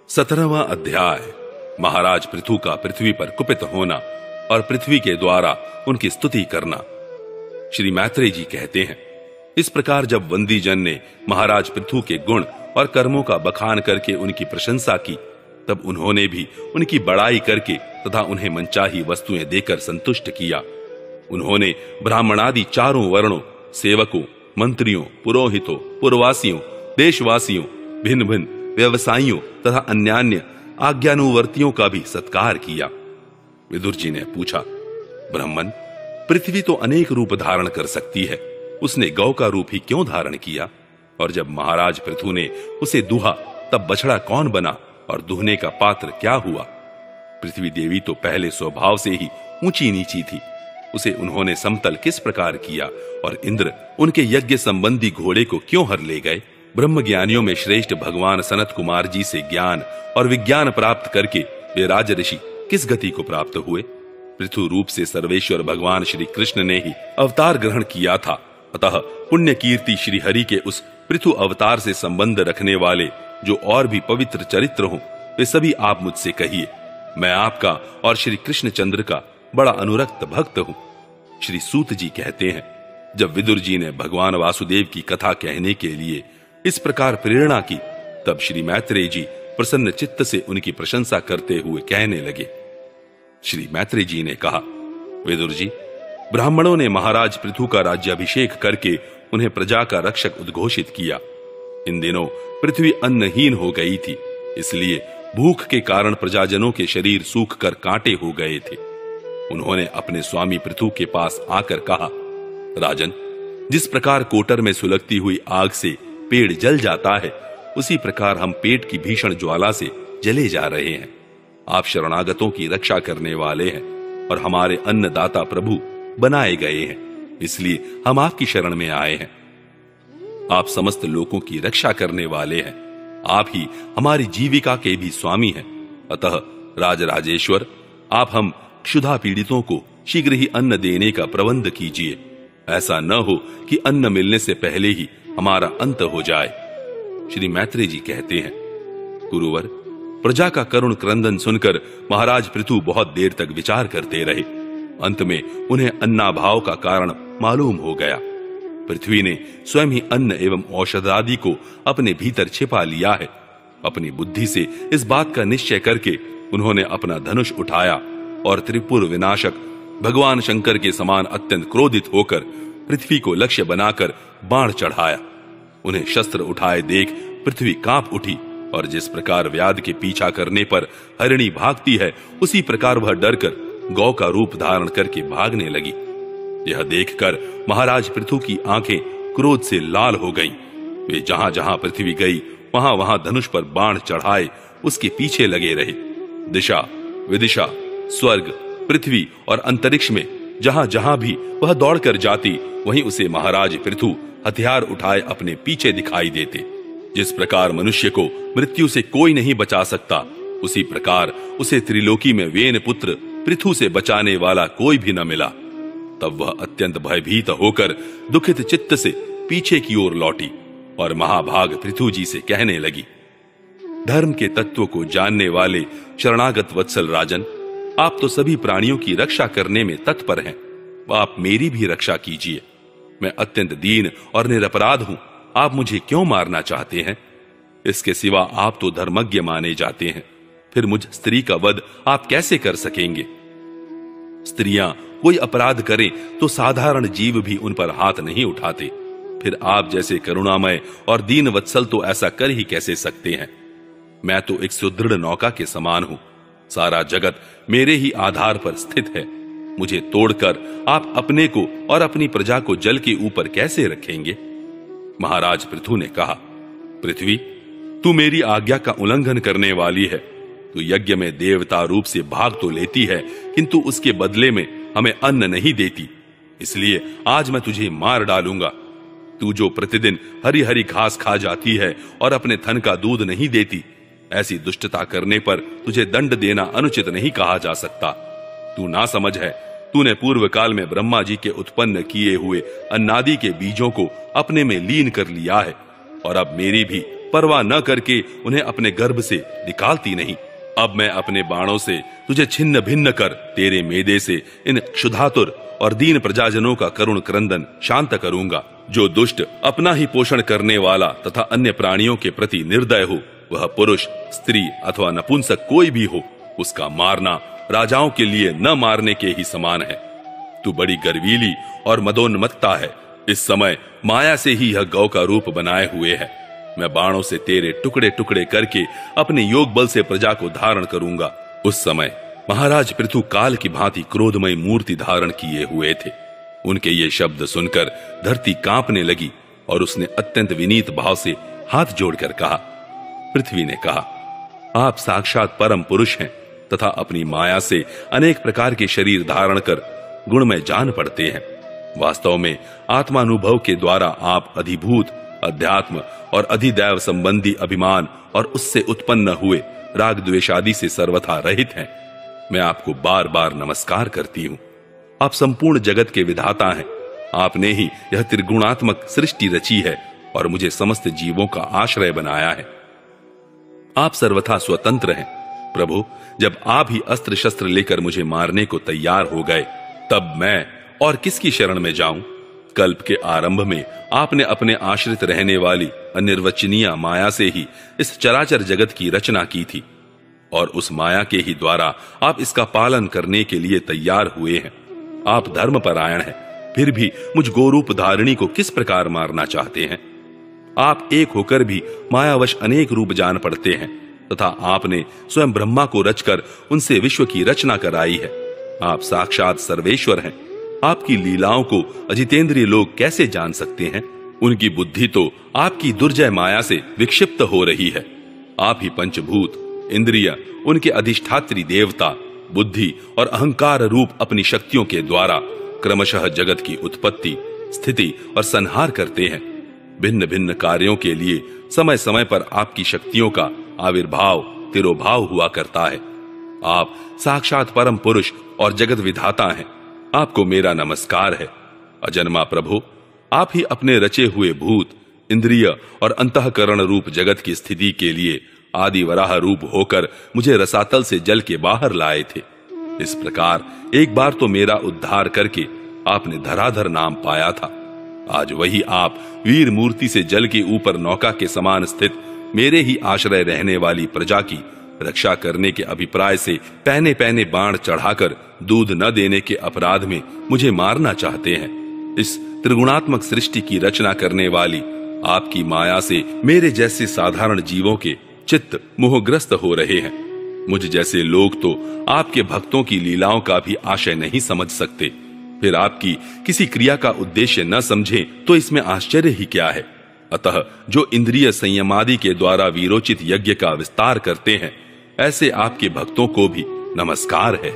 17वां अध्याय महाराज पृथु का पृथ्वी पर कुपित होना और पृथ्वी के द्वारा उनकी स्तुति करना। श्री मैत्रेय जी कहते हैं, इस प्रकार जब वंदी जन ने महाराज पृथु के गुण और कर्मों का बखान करके उनकी प्रशंसा की, तब उन्होंने भी उनकी बड़ाई करके तथा उन्हें मनचाही वस्तुएं देकर संतुष्ट किया। उन्होंने ब्राह्मणादि चारों वर्णों, सेवकों, मंत्रियों, पुरोहितों, पुरवासियों, देशवासियों, भिन्न भिन्न व्यवसायियों तथा अन्यान्य आज्ञानुवर्तियों का भी सत्कार किया। विदुर जी ने पूछा, ब्राह्मण, पृथ्वी तो अनेक रूप धारण कर सकती है, उसने गौ का रूप ही क्यों धारण किया? और जब महाराज पृथु ने उसे दुहा, तब बछड़ा कौन बना और दुहने का पात्र क्या हुआ? पृथ्वी देवी तो पहले स्वभाव से ही ऊंची नीची थी, उसे उन्होंने समतल किस प्रकार किया? और इंद्र उनके यज्ञ संबंधी घोड़े को क्यों हर ले गए? ब्रह्म ज्ञानियों में श्रेष्ठ भगवान सनत कुमार जी से ज्ञान और विज्ञान प्राप्त करके वे राज ऋषि किस गति को प्राप्त हुए? पृथु रूप से सर्वेश्वर भगवान श्री कृष्ण ने ही अवतार ग्रहण किया था। अतः पुण्य कीर्ति श्री हरि के उस पृथु अवतार से संबंध रखने वाले जो और भी पवित्र चरित्र हों, वे सभी आप मुझसे कहिए। मैं आपका और श्री कृष्ण चंद्र का बड़ा अनुरक्त भक्त हूं। श्री सूत जी कहते हैं, जब विदुर जी ने भगवान वासुदेव की कथा कहने के लिए इस प्रकार प्रेरणा की, तब श्री मैत्रेय जी प्रसन्न चित्त से उनकी प्रशंसा करते हुए कहने लगे। श्री मैत्रेय जी ने कहा, विदुर जी, ब्राह्मणों ने महाराज पृथु का राज्याभिषेक करके उन्हें प्रजा का रक्षक उद्घोषित किया। इन दिनों पृथ्वी अन्नहीन हो गई थी, इसलिए भूख के कारण प्रजाजनों के शरीर सूख कर कांटे हो गए थे। उन्होंने अपने स्वामी पृथु के पास आकर कहा, राजन, जिस प्रकार कोटर में सुलगती हुई आग से पेड़ जल जाता है, उसी प्रकार हम पेट की भीषण ज्वाला से जले जा रहे हैं। आप शरणागतों की रक्षा करने वाले हैं और हमारे अन्नदाता प्रभु बनाए गए हैं, इसलिए हम आपकी शरण में आए हैं। आप समस्त लोगों की रक्षा करने वाले हैं, आप ही हमारी जीविका के भी स्वामी हैं। अतः राजराजेश्वर, आप हम क्षुधा पीड़ितों को शीघ्र ही अन्न देने का प्रबंध कीजिए। ऐसा न हो कि अन्न मिलने से पहले ही हमारा अंत हो जाए। श्री मैत्रेय जी कहते हैं, गुरुवर, प्रजा का करुण क्रंदन सुनकर महाराज पृथु बहुत देर तक विचार करते रहे। अंत में उन्हें अन्नाभाव का कारण मालूम हो गया। पृथ्वी ने स्वयं ही अन्न एवं औषध आदि को अपने भीतर छिपा लिया है। अपनी बुद्धि से इस बात का निश्चय करके उन्होंने अपना धनुष उठाया और त्रिपुर विनाशक भगवान शंकर के समान अत्यंत क्रोधित होकर पृथ्वी को लक्ष्य बनाकर बाण चढ़ाया। उन्हें शस्त्र उठाए देख पृथ्वी कांप उठी और जिस प्रकार व्याध के पीछा करने पर हरिणी भागती है, उसी प्रकार वह डरकर गौ का रूप धारण करके भागने लगी। यह देखकर महाराज पृथु की आंखें क्रोध से लाल हो गईं। वे जहां जहां पृथ्वी गई, वहां वहां धनुष पर बाण चढ़ाए उसके पीछे लगे रहे। दिशा विदिशा, स्वर्ग, पृथ्वी और अंतरिक्ष में जहां जहां भी वह दौड़कर जाती, वहीं उसे महाराज पृथु हथियार उठाए अपने पीछे दिखाई देते। जिस प्रकार मनुष्य को मृत्यु से कोई नहीं बचा सकता, उसी प्रकार उसे त्रिलोकी में वेन पुत्र पृथु से बचाने वाला कोई भी न मिला। तब वह अत्यंत भयभीत होकर दुखित चित्त से पीछे की ओर लौटी और महाभाग पृथु जी से कहने लगी, धर्म के तत्व को जानने वाले शरणागत वत्सल राजन, आप तो सभी प्राणियों की रक्षा करने में तत्पर हैं, आप मेरी भी रक्षा कीजिए। मैं अत्यंत दीन और निरपराध हूं, आप मुझे क्यों मारना चाहते हैं? इसके सिवा आप तो धर्मज्ञ माने जाते हैं, फिर मुझ स्त्री का वध आप कैसे कर सकेंगे? स्त्रियां कोई अपराध करें तो साधारण जीव भी उन पर हाथ नहीं उठाते, फिर आप जैसे करुणामय और दीन वत्सल तो ऐसा कर ही कैसे सकते हैं? मैं तो एक सुदृढ़ नौका के समान हूं, सारा जगत मेरे ही आधार पर स्थित है। मुझे तोड़कर आप अपने को और अपनी प्रजा को जल के ऊपर कैसे रखेंगे? महाराज पृथु ने कहा, पृथ्वी, तू मेरी आज्ञा का उल्लंघन करने वाली है। तू यज्ञ में देवता रूप से भाग तो लेती है, किंतु उसके बदले में हमें अन्न नहीं देती, इसलिए आज मैं तुझे मार डालूंगा। तू जो प्रतिदिन हरी हरी घास खा जाती है और अपने थन का दूध नहीं देती, ऐसी दुष्टता करने पर तुझे दंड देना अनुचित नहीं कहा जा सकता। तू ना समझ है, तूने पूर्व काल में ब्रह्मा जी के उत्पन्न किए हुए अन्नादि के बीजों को अपने में लीन कर लिया है और अब मेरी भी परवाह न करके उन्हें अपने गर्भ से निकालती नहीं। अब मैं अपने बाणों से तुझे छिन्न भिन्न कर तेरे मेदे से इन क्षुधातुर और दीन प्रजाजनों का करुण क्रंदन शांत करूंगा। जो दुष्ट अपना ही पोषण करने वाला तथा अन्य प्राणियों के प्रति निर्दय हो, वह पुरुष, स्त्री अथवा नपुंसक कोई भी हो, उसका मारना राजाओं के लिए न मारने के ही समान है। तू बड़ी गर्वीली और मदोन्मत्ता है। इस समय माया से ही यह गौ का रूप बनाए हुए है। मैं बाणों से तेरे टुकड़े टुकड़े करके अपने योग बल से प्रजा को धारण करूंगा। उस समय महाराज पृथु काल की भांति क्रोधमय मूर्ति धारण किए हुए थे। उनके ये शब्द सुनकर धरती कांपने लगी और उसने अत्यंत विनीत भाव से हाथ जोड़कर कहा। पृथ्वी ने कहा, आप साक्षात परम पुरुष हैं तथा अपनी माया से अनेक प्रकार के शरीर धारण कर गुणमय जान पड़ते हैं। वास्तव में आत्मानुभव के द्वारा आप अधिभूत, अध्यात्म और अधिदैव संबंधी अभिमान और उससे उत्पन्न हुए राग द्वेषादि से सर्वथा रहित हैं। मैं आपको बार बार नमस्कार करती हूं। आप संपूर्ण जगत के विधाता हैं। आपने ही यह त्रिगुणात्मक सृष्टि रची है और मुझे समस्त जीवों का आश्रय बनाया है। आप सर्वथा स्वतंत्र हैं। प्रभु, जब आप ही अस्त्र शस्त्र लेकर मुझे मारने को तैयार हो गए, तब मैं और किसकी शरण में जाऊं? कल्प के आरंभ में आपने अपने आश्रित रहने वाली अनिर्वचनीय माया से ही इस चराचर जगत की रचना की थी और उस माया के ही द्वारा आप इसका पालन करने के लिए तैयार हुए हैं। आप धर्मपरायण हैं, फिर भी मुझ गोरूप धारिणी को किस प्रकार मारना चाहते हैं? आप एक होकर भी मायावश अनेक रूप जान पड़ते हैं तथा आपने स्वयं ब्रह्मा को रचकर उनसे विश्व की रचना कराई है। आप साक्षात सर्वेश्वर हैं। आपकी लीलाओं को अजितेंद्रिय लोग कैसे जान सकते हैं? उनकी बुद्धि तो आपकी दुर्जय माया से विक्षिप्त हो रही है। आप ही पंचभूत, इंद्रिय, उनके अधिष्ठात्री देवता, बुद्धि और अहंकार रूप अपनी शक्तियों के द्वारा क्रमशः जगत की उत्पत्ति, स्थिति और संहार करते हैं। भिन्न भिन्न कार्यों के लिए समय समय पर आपकी शक्तियों का आविर्भाव, तिरोभाव हुआ करता है। आप साक्षात परम पुरुष और जगत विधाता हैं। आपको मेरा नमस्कार है। अजन्मा प्रभु, आप ही अपने रचे हुए भूत, इंद्रिय और अंतःकरण रूप जगत की स्थिति के लिए आदि वराह रूप होकर मुझे रसातल से जल के बाहर लाए थे। इस प्रकार एक बार तो मेरा उद्धार करके आपने धराधर नाम पाया था। आज वही आप वीर मूर्ति से जल के ऊपर नौका के समान स्थित मेरे ही आश्रय रहने वाली प्रजा की रक्षा करने के अभिप्राय से पहने पहने बाण चढ़ाकर दूध न देने के अपराध में मुझे मारना चाहते हैं। इस त्रिगुणात्मक सृष्टि की रचना करने वाली आपकी माया से मेरे जैसे साधारण जीवों के चित्त मोहग्रस्त हो रहे हैं। मुझ जैसे लोग तो आपके भक्तों की लीलाओं का भी आशय नहीं समझ सकते। फिर आपकी किसी क्रिया का उद्देश्य न समझें तो इसमें आश्चर्य ही क्या है? अतः जो इंद्रिय संयमादि के द्वारा वीरोचित यज्ञ का विस्तार करते हैं, ऐसे आपके भक्तों को भी नमस्कार है।